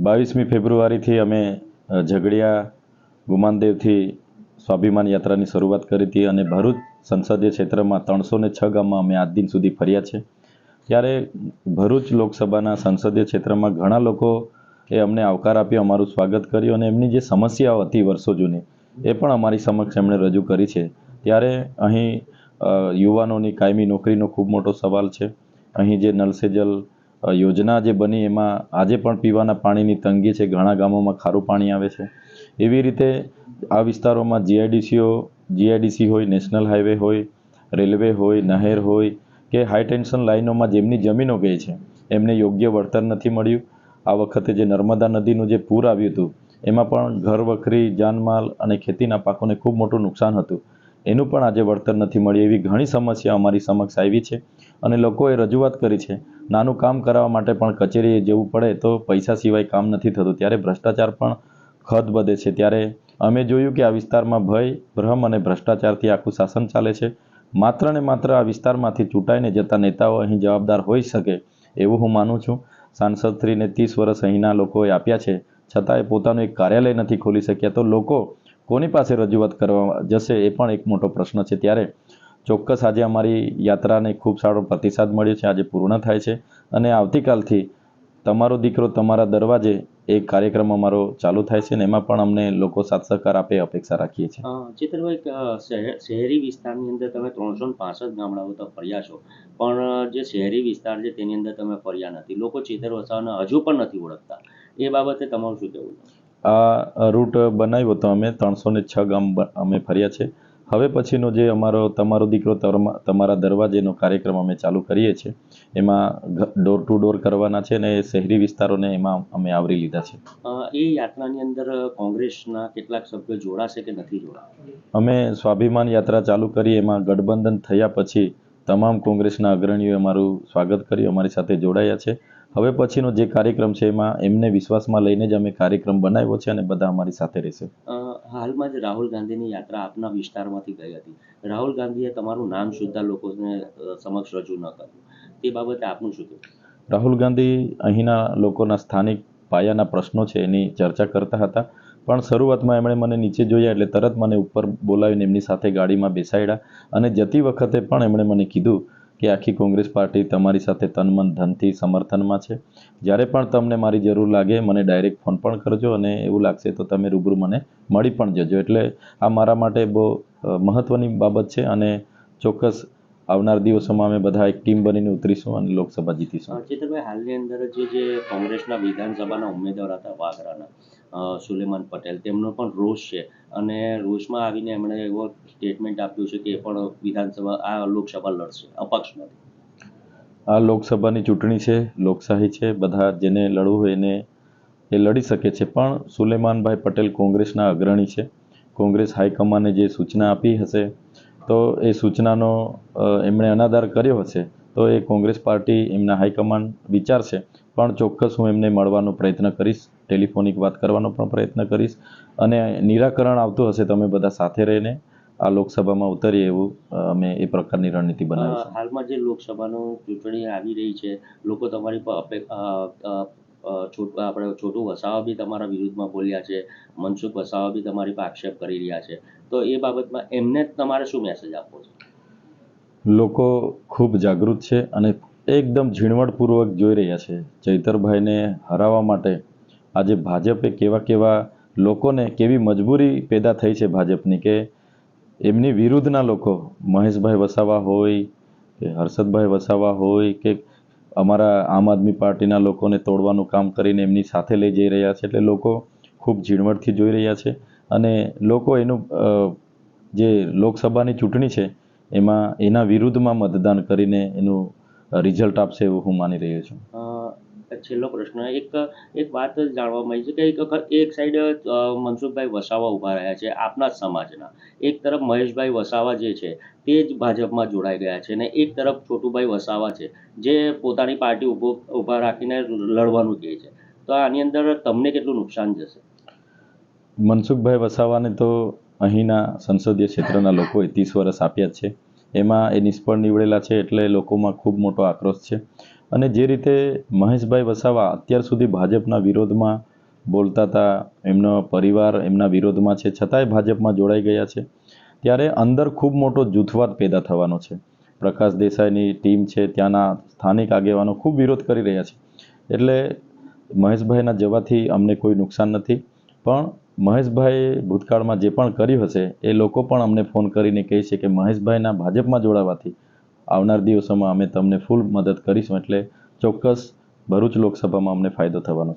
22મી ફેબ્રુઆરીથી અમે ઝઘડિયા ગુમાનદેવથી સ્વાભિમાન યાત્રાની શરૂઆત કરી હતી અને ભરૂચ સંસદીય ક્ષેત્રમાં 306 ગામમાં અમે આજ દિન સુધી ફર્યા છે. ત્યારે ભરૂચ લોકસભાના સંસદીય ક્ષેત્રમાં ઘણા લોકો એ અમને આવકાર આપ્યો, અમારું સ્વાગત કર્યું અને એમની જે સમસ્યાઓ હતી વર્ષો જૂની એ પણ અમારી સમક્ષ એમણે રજૂ કરી છે. ત્યારે અહીં યુવાનોની કાયમી નોકરીનો ખૂબ મોટો સવાલ છે. અહીં જે નલ સે જલ યોજના જે બની એમાં આજે પણ પીવાના પાણીની તંગી છે, ઘણા ગામોમાં ખારું પાણી આવે છે. એવી રીતે આ વિસ્તારોમાં જીઆઈડીસી હોય, નેશનલ હાઈવે હોય, રેલવે હોય, નહેર હોય કે હાઈ ટેન્શન લાઇનોમાં જેમની જમીનો ગઈ છે એમને યોગ્ય વળતર નથી મળ્યું. આ વખતે જે નર્મદા નદીનું જે પૂર આવ્યું હતું એમાં પણ ઘર વખરી, જાનમાલ અને ખેતીના પાકોને ખૂબ મોટું નુકસાન હતું, એનું પણ આજે વળતર નથી મળ્યું. એવી ઘણી સમસ્યા અમારી સમક્ષ આવી છે અને લોકોએ રજૂઆત કરી છે. નાનું કામ કરાવવા માટે પણ કચેરીએ જવું પડે તો પૈસા સિવાય કામ નથી થતું, ત્યારે ભ્રષ્ટાચાર પણ ખદ વધે છે. ત્યારે અમે જોયું કે આ વિસ્તારમાં ભય, ભ્રમ અને ભ્રષ્ટાચારથી આખું શાસન ચાલે છે. માત્ર ને માત્ર આ વિસ્તારમાંથી ચૂંટાઈને જતા નેતાઓ અહીં જવાબદાર હોઈ શકે એવું હું માનું છું. સાંસદશ્રીને 30 વર્ષ અહીંના લોકોએ આપ્યા છે, છતાં એ પોતાનું એક કાર્યાલય નથી ખોલી શક્યા. તો લોકો કોની પાસે રજૂઆત કરવા જશે એ પણ એક મોટો પ્રશ્ન છે. ત્યારે ચોક્કસ આજે અમારી યાત્રાને ખૂબ સારો પ્રતિસાદ મળ્યો છે, આજે પૂર્ણ થાય છે અને આવતીકાલથી તમારો દીકરો તમારા દરવાજે એક કાર્યક્રમ અમારો ચાલુ થાય છે ને એમાં પણ અમને લોકો સાથ સહકાર આપે અપેક્ષા રાખીએ છીએ. ચેતરભાઈ, શહેરી વિસ્તારની અંદર તમે 365 ગામડાઓ તો ફર્યા છો, પણ જે શહેરી વિસ્તાર છે તેની અંદર તમે ફર્યા નથી. લોકો ચેતર વસાવાને હજુ પણ નથી ઓળખતા. એ બાબતે તમારું શું કહેવું? આ રૂટ બનાવ્યો તો અમે 306 ગામ અમે ફર્યા છે. હવે પછીનો જે અમારો તમારો દીકરો તમારા દરવાજેનો કાર્યક્રમ અમે ચાલુ કરીએ છીએ એમાં ડોર ટુ ડોર કરવાના છે અને શહેરી વિસ્તારોને એમાં અમે આવરી લીધા છે. એ યાત્રાની અંદર કોંગ્રેસના કેટલાક સભ્યો જોડાશે કે નથી જોડાશે? અમે સ્વાભિમાન યાત્રા ચાલુ કરી એમાં ગઠબંધન થયા પછી તમામ કોંગ્રેસના અગ્રણીઓએ અમારું સ્વાગત કર્યું, અમારી સાથે જોડાયા છે. હવે પછીનો જે કાર્યક્રમ છે એમાં એમને વિશ્વાસમાં લઈને જ અમે કાર્યક્રમ બનાવ્યો છે અને બધા અમારી સાથે રહેશે. હાલમાં જ રાહુલ ગાંધીની યાત્રા આપના વિસ્તારમાંથી ગઈ હતી. રાહુલ ગાંધીએ તમારું નામ સુદ્ધા લોકોને સમક્ષ રજૂ ન કર્યું. તે બાબતે આપનું શું કહેવું? રાહુલ ગાંધી અહીંના લોકોના સ્થાનિક પાયાના પ્રશ્નો છે એની ચર્ચા કરતા હતા, પણ શરૂઆતમાં એમણે મને નીચે જોયા એટલે તરત મને ઉપર બોલાવીને એમની સાથે ગાડીમાં બેસાડ્યા અને જતી વખતે પણ એમણે મને કીધું કે આખી કોંગ્રેસ પાર્ટી તમારી સાથે તન મન ધનથી સમર્થનમાં છે. જ્યારે પણ તમને મારી જરૂર લાગે મને ડાયરેક્ટ ફોન પણ કરજો અને એવું લાગશે તો તમે રૂબરૂ મને મળી પણ જજો. એટલે આ મારા માટે બહુ મહત્ત્વની બાબત છે અને ચોક્કસ આવનાર દિવસોમાં અમે બધા એક ટીમ બનીને ઉતરીશું અને લોકસભા જીતીશું. ચેતરભાઈ, હાલની અંદર જે કોંગ્રેસના વિધાનસભાના ઉમેદવાર હતા વાગરાના સુલેમાન પટેલ, તેમનો પણ રોષ છે અને રોષમાં આવીને એમણે એવો સ્ટેટમેન્ટ આપ્યું છે કે એ પણ વિધાનસભા આ લોકસભા લડશે અપક્ષમાંથી. આ લોકસભાની ચૂંટણી છે, લોકશાહી છે, બધા જેને લડવું હોય એને એ લડી શકે છે, પણ સુલેમાનભાઈ પટેલ કોંગ્રેસના અગ્રણી છે. કોંગ્રેસ હાઈકમાન્ડે જે સૂચના આપી હશે તો એ સૂચનાનો એમણે અનાદર કર્યો હશે તો એ કોંગ્રેસ પાર્ટી એમના હાઈકમાન્ડ વિચારશે, પણ ચોક્કસ હું એમને મળવાનો પ્રયત્ન કરીશ, ટેલિફોનિક વાત કરવાનો પણ પ્રયત્ન કરીશ અને નિરાકરણ આવતું હશે તો અમે બધા સાથે રહીને આ લોકસભામાં ઉતરીએ એવું અમે એ પ્રકારની રણનીતિ બનાવીશું. હાલમાં જે લોકસભાનું ચૂંટણી આવી રહી છે, લોકો તમારી પર આપણે છોટુ વસાવા બી તમારા વિરુદ્ધમાં બોલ્યા છે, મનસુખ વસાવા બી તમારી પર આક્ષેપ કરી રહ્યા છે, તો એ બાબતમાં એમને તમારે શું મેસેજ આપવો છે? લોકો ખૂબ જાગૃત છે અને એકદમ ઝીણવટપૂર્વક જોઈ રહ્યા છે. ચૈતરભાઈને હરાવવા માટે આજે ભાજપે કેવા લોકોને કેવી મજબૂરી પેદા થઈ છે ભાજપની કે એમની વિરુદ્ધના લોકો, મહેશભાઈ વસાવા હોય કે હર્ષદભાઈ વસાવા હોય કે અમારા આમ આદમી પાર્ટીના લોકોને તોડવાનું કામ કરીને એમની સાથે લઈ જઈ રહ્યા છે. એટલે લોકો ખૂબ ઝીણવટથી જોઈ રહ્યા છે અને લોકો એનું જે લોકસભાની ચૂંટણી છે એમાં એના વિરુદ્ધમાં મતદાન કરીને એનું રિઝલ્ટ આપશે એવું હું માની રહ્યો છું. છેલ્લો પ્રશ્ન, એક વાત જાણવા મળી છે કે એક સાઈડ મનસુખભાઈ વસાવા ઊભા રહ્યા છે આપના જ સમાજના, એક તરફ મહેશભાઈ વસાવા જે છે તે જ ભાજપમાં જોડાઈ ગયા છે અને એક તરફ છોટુભાઈ વસાવા છે જે પોતાની પાર્ટી ઊભા રાખીને લડવાનું કહે છે, તો આની અંદર તમને કેટલું નુકસાન જશે? મનસુખભાઈ વસાવાને તો અહીંના સંસદીય ક્ષેત્રના લોકોએ 30 વર્ષ આપ્યા છે, એમાં એ નિષ્ફળ નીવડેલા છે એટલે લોકોમાં ખૂબ મોટો આક્રોશ છે. અને જે રીતે મહેશભાઈ વસાવા અત્યાર સુધી ભાજપના વિરોધમાં બોલતા હતા, એમનો પરિવાર એમના વિરોધમાં છે, છતાંય ભાજપમાં જોડાઈ ગયા છે, ત્યારે અંદર ખૂબ મોટો જૂથવાદ પેદા થવાનો છે. પ્રકાશ દેસાઈની ટીમ છે, ત્યાંના સ્થાનિક આગેવાનો ખૂબ વિરોધ કરી રહ્યા છે. એટલે મહેશભાઈના જવાથી અમને કોઈ નુકસાન નથી, પણ મહેશભાઈએ ભૂતકાળમાં જે પણ કર્યું હશે એ લોકો પણ અમને ફોન કરીને કહે છે કે મહેશભાઈના ભાજપમાં જોડાવાથી આવનાર દિવસોમાં અમે તમને ફૂલ મદદ કરીશું. એટલે ચોક્કસ ભરૂચ લોકસભામાં અમને ફાયદો થવાનો છે.